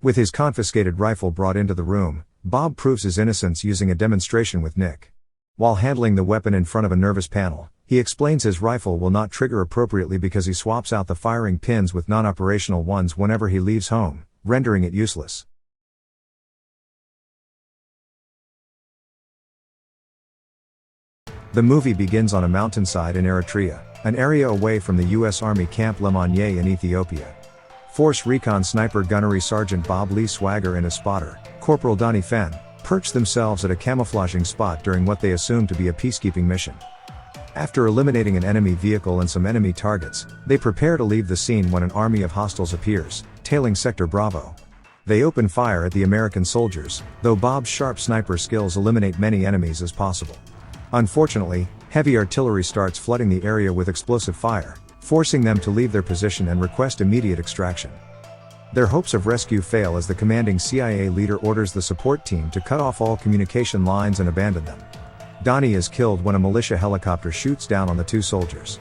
With his confiscated rifle brought into the room, Bob proves his innocence using a demonstration with Nick. While handling the weapon in front of a nervous panel, he explains his rifle will not trigger appropriately because he swaps out the firing pins with non-operational ones whenever he leaves home, rendering it useless. The movie begins on a mountainside in Eritrea, an area away from the U.S. Army Camp Lemonnier in Ethiopia. Force Recon Sniper Gunnery Sergeant Bob Lee Swagger and his spotter, Corporal Donnie Fenn, perch themselves at a camouflaging spot during what they assume to be a peacekeeping mission. After eliminating an enemy vehicle and some enemy targets, they prepare to leave the scene when an army of hostiles appears, tailing Sector Bravo. They open fire at the American soldiers, though Bob's sharp sniper skills eliminate many enemies as possible. Unfortunately, heavy artillery starts flooding the area with explosive fire, forcing them to leave their position and request immediate extraction. Their hopes of rescue fail as the commanding CIA leader orders the support team to cut off all communication lines and abandon them. Donnie is killed when a militia helicopter shoots down on the two soldiers.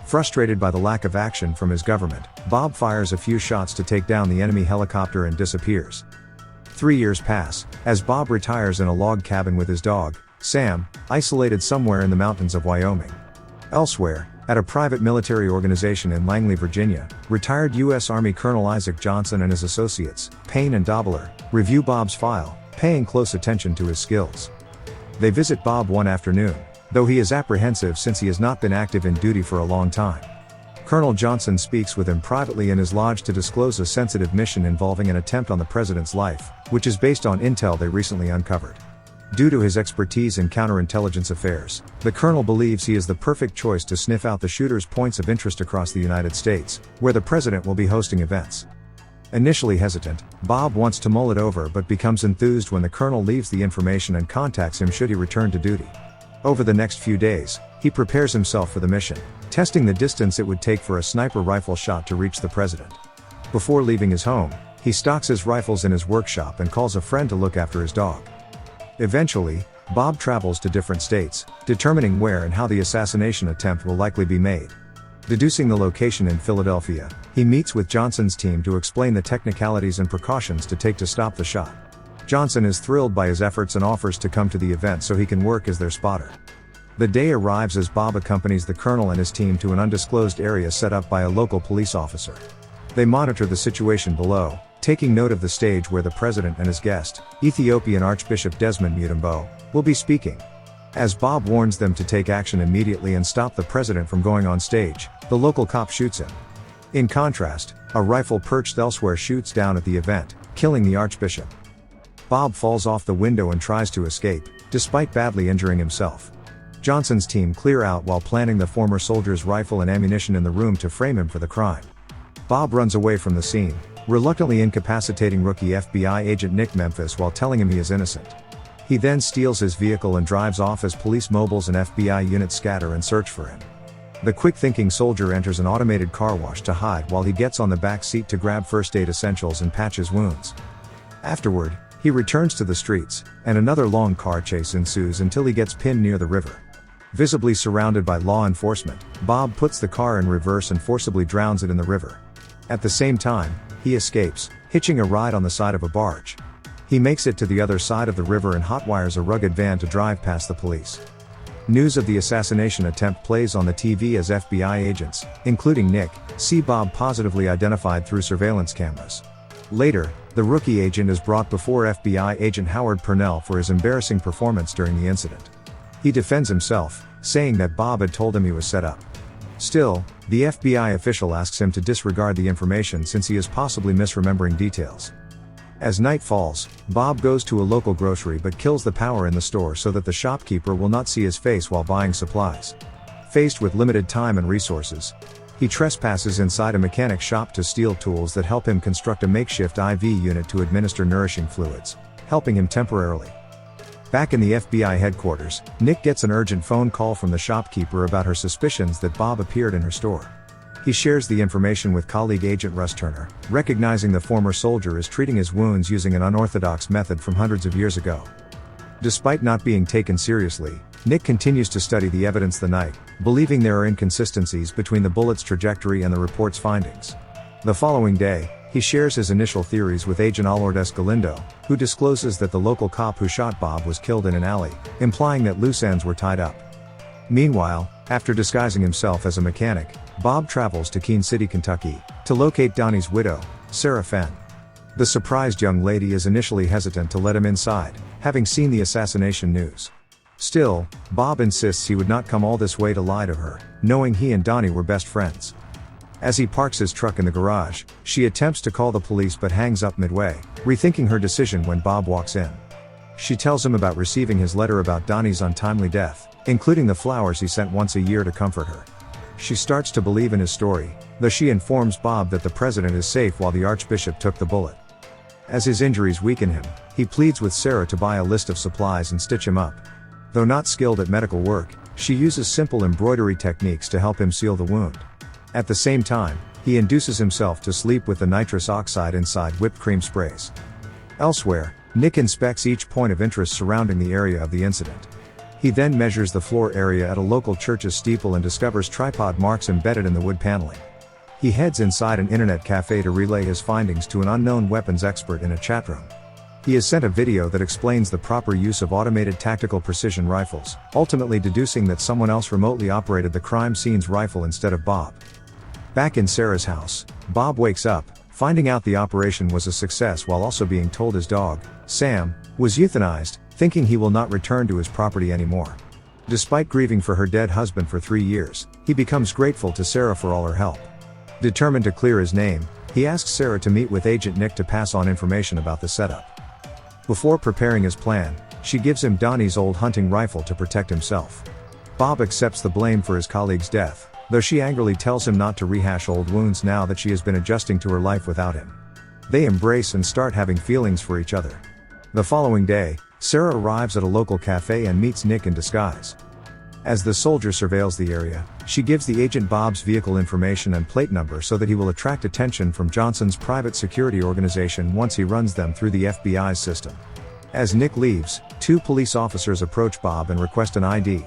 Frustrated by the lack of action from his government, Bob fires a few shots to take down the enemy helicopter and disappears. 3 years pass, as Bob retires in a log cabin with his dog, Sam, isolated somewhere in the mountains of Wyoming. Elsewhere, at a private military organization in Langley, Virginia, retired U.S. Army Colonel Isaac Johnson and his associates, Payne and Dobler, review Bob's file, paying close attention to his skills. They visit Bob one afternoon, though he is apprehensive since he has not been active in duty for a long time. Colonel Johnson speaks with him privately in his lodge to disclose a sensitive mission involving an attempt on the president's life, which is based on intel they recently uncovered. Due to his expertise in counterintelligence affairs, the colonel believes he is the perfect choice to sniff out the shooter's points of interest across the United States, where the president will be hosting events. Initially hesitant, Bob wants to mull it over but becomes enthused when the colonel leaves the information and contacts him should he return to duty. Over the next few days, he prepares himself for the mission, testing the distance it would take for a sniper rifle shot to reach the president. Before leaving his home, he stocks his rifles in his workshop and calls a friend to look after his dog. Eventually, Bob travels to different states, determining where and how the assassination attempt will likely be made. Deducing the location in Philadelphia, he meets with Johnson's team to explain the technicalities and precautions to take to stop the shot. Johnson is thrilled by his efforts and offers to come to the event so he can work as their spotter. The day arrives as Bob accompanies the colonel and his team to an undisclosed area set up by a local police officer. They monitor the situation below, taking note of the stage where the president and his guest, Ethiopian Archbishop Desmond Mutombo, will be speaking. As Bob warns them to take action immediately and stop the president from going on stage, the local cop shoots him. In contrast, a rifle perched elsewhere shoots down at the event, killing the archbishop. Bob falls off the window and tries to escape, despite badly injuring himself. Johnson's team clear out while planting the former soldier's rifle and ammunition in the room to frame him for the crime. Bob runs away from the scene, reluctantly incapacitating rookie FBI agent Nick Memphis while telling him he is innocent. He then steals his vehicle and drives off as police mobiles and FBI units scatter and search for him. The quick-thinking soldier enters an automated car wash to hide while he gets on the back seat to grab first aid essentials and patch his wounds. Afterward, he returns to the streets, and another long car chase ensues until he gets pinned near the river. Visibly surrounded by law enforcement, Bob puts the car in reverse and forcibly drowns it in the river. At the same time, he escapes, hitching a ride on the side of a barge. He makes it to the other side of the river and hotwires a rugged van to drive past the police. News of the assassination attempt plays on the TV as FBI agents, including Nick, see Bob positively identified through surveillance cameras. Later, the rookie agent is brought before FBI agent Howard Purnell for his embarrassing performance during the incident. He defends himself, saying that Bob had told him he was set up. Still, the FBI official asks him to disregard the information since he is possibly misremembering details. As night falls, Bob goes to a local grocery but kills the power in the store so that the shopkeeper will not see his face while buying supplies. Faced with limited time and resources, he trespasses inside a mechanic shop to steal tools that help him construct a makeshift IV unit to administer nourishing fluids, helping him temporarily. Back in the FBI headquarters, Nick gets an urgent phone call from the shopkeeper about her suspicions that Bob appeared in her store. He shares the information with colleague agent Russ Turner, recognizing the former soldier is treating his wounds using an unorthodox method from hundreds of years ago. Despite not being taken seriously, Nick continues to study the evidence the night, believing there are inconsistencies between the bullet's trajectory and the report's findings. The following day, He shares his initial theories with agent Lourdes Galindo, who discloses that the local cop who shot Bob was killed in an alley, implying that loose ends were tied up. Meanwhile, after disguising himself as a mechanic, Bob travels to Keene City, Kentucky, to locate Donnie's widow, Sarah Fenn. The surprised young lady is initially hesitant to let him inside, having seen the assassination news. Still, Bob insists he would not come all this way to lie to her, knowing he and Donnie were best friends. As he parks his truck in the garage, she attempts to call the police but hangs up midway, rethinking her decision when Bob walks in. She tells him about receiving his letter about Donnie's untimely death, including the flowers he sent once a year to comfort her. She starts to believe in his story, though she informs Bob that the president is safe while the Archbishop took the bullet. As his injuries weaken him, he pleads with Sarah to buy a list of supplies and stitch him up. Though not skilled at medical work, she uses simple embroidery techniques to help him seal the wound. At the same time, he induces himself to sleep with the nitrous oxide inside whipped cream sprays. Elsewhere, Nick inspects each point of interest surrounding the area of the incident. He then measures the floor area at a local church's steeple and discovers tripod marks embedded in the wood paneling. He heads inside an internet cafe to relay his findings to an unknown weapons expert in a chat room. He is sent a video that explains the proper use of automated tactical precision rifles, ultimately deducing that someone else remotely operated the crime scene's rifle instead of Bob. Back in Sarah's house, Bob wakes up, finding out the operation was a success while also being told his dog, Sam, was euthanized, thinking he will not return to his property anymore. Despite grieving for her dead husband for 3 years, he becomes grateful to Sarah for all her help. Determined to clear his name, he asks Sarah to meet with Agent Nick to pass on information about the setup. Before preparing his plan, she gives him Donnie's old hunting rifle to protect himself. Bob accepts the blame for his colleague's death, though she angrily tells him not to rehash old wounds now that she has been adjusting to her life without him. They embrace and start having feelings for each other. The following day, Sarah arrives at a local cafe and meets Nick in disguise. As the soldier surveils the area, she gives the agent Bob's vehicle information and plate number so that he will attract attention from Johnson's private security organization once he runs them through the FBI's system. As Nick leaves, 2 police officers approach Bob and request an ID.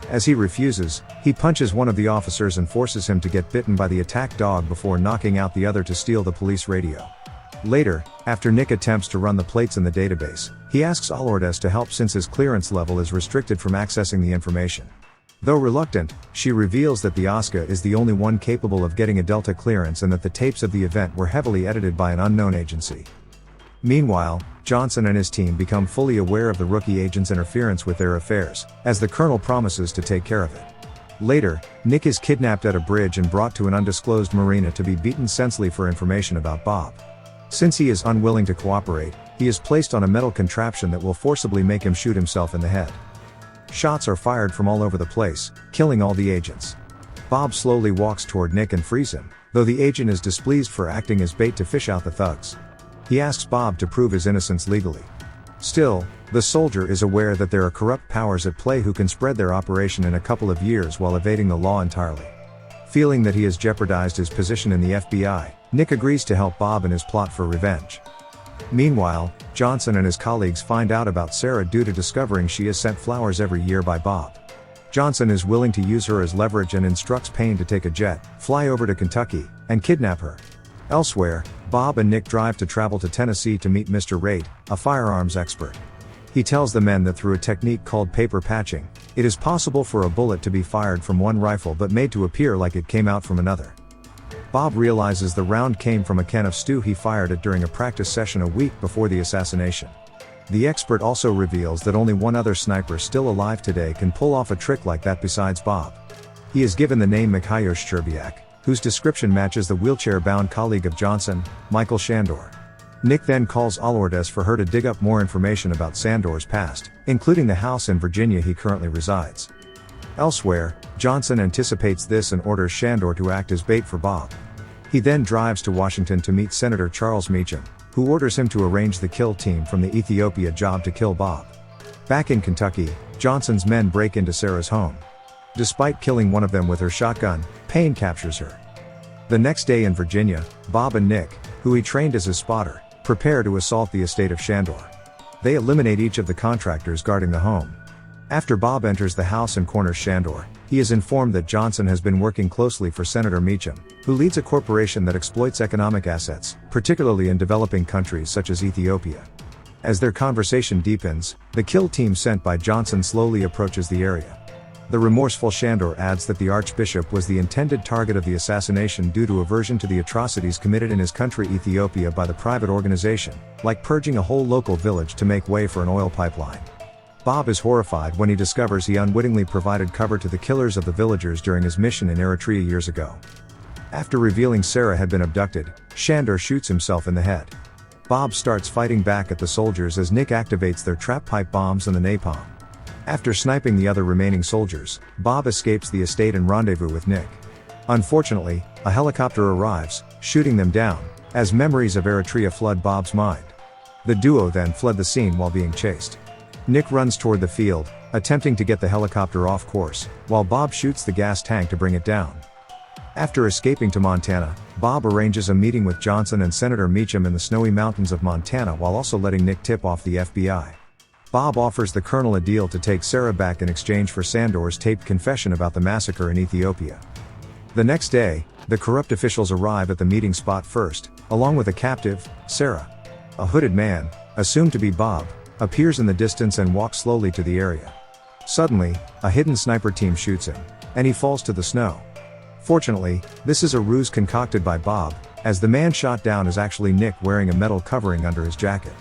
As he refuses, he punches one of the officers and forces him to get bitten by the attacked dog before knocking out the other to steal the police radio. Later, after Nick attempts to run the plates in the database, he asks Lourdes to help since his clearance level is restricted from accessing the information. Though reluctant, she reveals that the Oscar is the only one capable of getting a Delta clearance and that the tapes of the event were heavily edited by an unknown agency. Meanwhile, Johnson and his team become fully aware of the rookie agent's interference with their affairs, as the colonel promises to take care of it. Later, Nick is kidnapped at a bridge and brought to an undisclosed marina to be beaten senselessly for information about Bob. Since he is unwilling to cooperate, he is placed on a metal contraption that will forcibly make him shoot himself in the head. Shots are fired from all over the place, killing all the agents. Bob slowly walks toward Nick and frees him, though the agent is displeased for acting as bait to fish out the thugs. He asks Bob to prove his innocence legally. Still, the soldier is aware that there are corrupt powers at play who can spread their operation in a couple of years while evading the law entirely. Feeling that he has jeopardized his position in the FBI, Nick agrees to help Bob in his plot for revenge. Meanwhile, Johnson and his colleagues find out about Sarah due to discovering she is sent flowers every year by Bob. Johnson is willing to use her as leverage and instructs Payne to take a jet, fly over to Kentucky, and kidnap her. Elsewhere, Bob and Nick drive to travel to Tennessee to meet Mr. Raitt, a firearms expert. He tells the men that through a technique called paper patching, it is possible for a bullet to be fired from one rifle but made to appear like it came out from another. Bob realizes the round came from a can of stew he fired at during a practice session a week before the assassination. The expert also reveals that only one other sniper still alive today can pull off a trick like that besides Bob. He is given the name Mikhail Shcherbiak, whose description matches the wheelchair-bound colleague of Johnson, Michael Shandor. Nick then calls Lourdes for her to dig up more information about Sandor's past, including the house in Virginia he currently resides. Elsewhere, Johnson anticipates this and orders Shandor to act as bait for Bob. He then drives to Washington to meet Senator Charles Meacham, who orders him to arrange the kill team from the Ethiopia job to kill Bob. Back in Kentucky, Johnson's men break into Sarah's home. Despite killing one of them with her shotgun, Payne captures her. The next day in Virginia, Bob and Nick, who he trained as his spotter, prepare to assault the estate of Shandor. They eliminate each of the contractors guarding the home. After Bob enters the house and corners Shandor, he is informed that Johnson has been working closely for Senator Meacham, who leads a corporation that exploits economic assets, particularly in developing countries such as Ethiopia. As their conversation deepens, the kill team sent by Johnson slowly approaches the area. The remorseful Shandor adds that the Archbishop was the intended target of the assassination due to aversion to the atrocities committed in his country Ethiopia by the private organization, like purging a whole local village to make way for an oil pipeline. Bob is horrified when he discovers he unwittingly provided cover to the killers of the villagers during his mission in Eritrea years ago. After revealing Sarah had been abducted, Shandor shoots himself in the head. Bob starts fighting back at the soldiers as Nick activates their trap pipe bombs and the napalm. After sniping the other remaining soldiers, Bob escapes the estate and rendezvous with Nick. Unfortunately, a helicopter arrives, shooting them down, as memories of Eritrea flood Bob's mind. The duo then fled the scene while being chased. Nick runs toward the field, attempting to get the helicopter off course, while Bob shoots the gas tank to bring it down. After escaping to Montana, Bob arranges a meeting with Johnson and Senator Meacham in the snowy mountains of Montana while also letting Nick tip off the FBI. Bob offers the colonel a deal to take Sarah back in exchange for Sandor's taped confession about the massacre in Ethiopia. The next day, the corrupt officials arrive at the meeting spot first, along with a captive, Sarah. A hooded man, assumed to be Bob, appears in the distance and walks slowly to the area. Suddenly, a hidden sniper team shoots him, and he falls to the snow. Fortunately, this is a ruse concocted by Bob, as the man shot down is actually Nick wearing a metal covering under his jacket.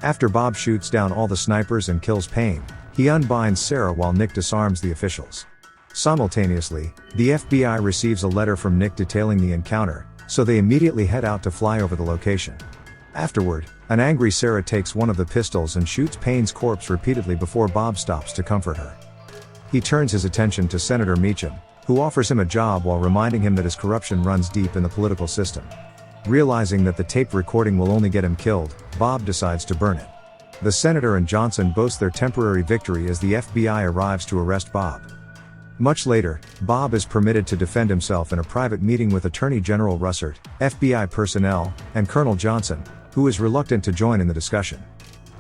After Bob shoots down all the snipers and kills Payne, he unbinds Sarah while Nick disarms the officials. Simultaneously, the FBI receives a letter from Nick detailing the encounter, so they immediately head out to fly over the location. Afterward, an angry Sarah takes one of the pistols and shoots Payne's corpse repeatedly before Bob stops to comfort her. He turns his attention to Senator Meacham, who offers him a job while reminding him that his corruption runs deep in the political system. Realizing that the tape recording will only get him killed, Bob decides to burn it. The senator and Johnson boast their temporary victory as the FBI arrives to arrest Bob. Much later, Bob is permitted to defend himself in a private meeting with Attorney General Russert, FBI personnel, and Colonel Johnson, who is reluctant to join in the discussion.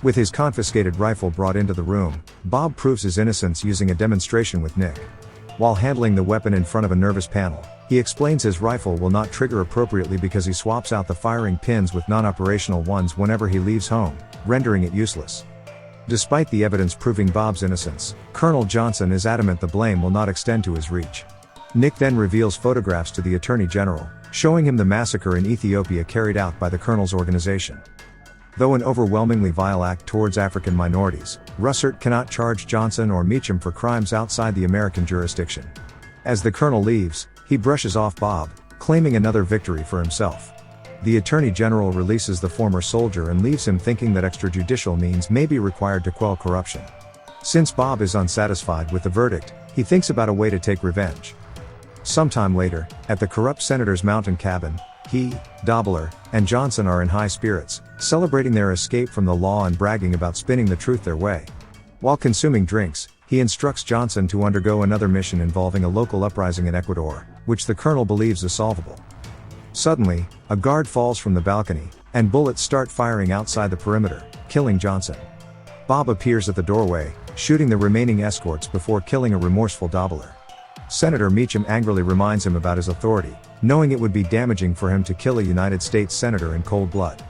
With his confiscated rifle brought into the room, Bob proves his innocence using a demonstration with Nick. While handling the weapon in front of a nervous panel, he explains his rifle will not trigger appropriately because he swaps out the firing pins with non-operational ones whenever he leaves home, rendering it useless. Despite the evidence proving Bob's innocence, Colonel Johnson is adamant the blame will not extend to his reach. Nick then reveals photographs to the Attorney General, showing him the massacre in Ethiopia carried out by the Colonel's organization. Though an overwhelmingly vile act towards African minorities, Russert cannot charge Johnson or Meacham for crimes outside the American jurisdiction. As the Colonel leaves, he brushes off Bob, claiming another victory for himself. The Attorney General releases the former soldier and leaves him thinking that extrajudicial means may be required to quell corruption. Since Bob is unsatisfied with the verdict, he thinks about a way to take revenge. Sometime later, at the corrupt senator's mountain cabin, he, Dobler, and Johnson are in high spirits, celebrating their escape from the law and bragging about spinning the truth their way. While consuming drinks, he instructs Johnson to undergo another mission involving a local uprising in Ecuador, which the colonel believes is solvable. Suddenly, a guard falls from the balcony, and bullets start firing outside the perimeter, killing Johnson. Bob appears at the doorway, shooting the remaining escorts before killing a remorseful Dobler. Senator Meacham angrily reminds him about his authority, knowing it would be damaging for him to kill a United States senator in cold blood.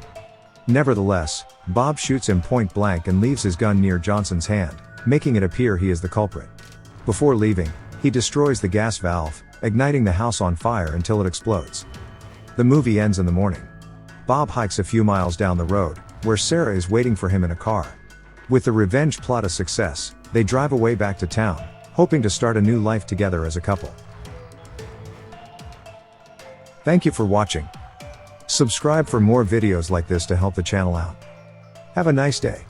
Nevertheless, Bob shoots him point blank and leaves his gun near Johnson's hand, making it appear he is the culprit. Before leaving, he destroys the gas valve, igniting the house on fire until it explodes. The movie ends in the morning. Bob hikes a few miles down the road, where Sarah is waiting for him in a car. With the revenge plot a success, they drive away back to town, hoping to start a new life together as a couple. Thank you for watching. Subscribe for more videos like this to help the channel out. Have a nice day.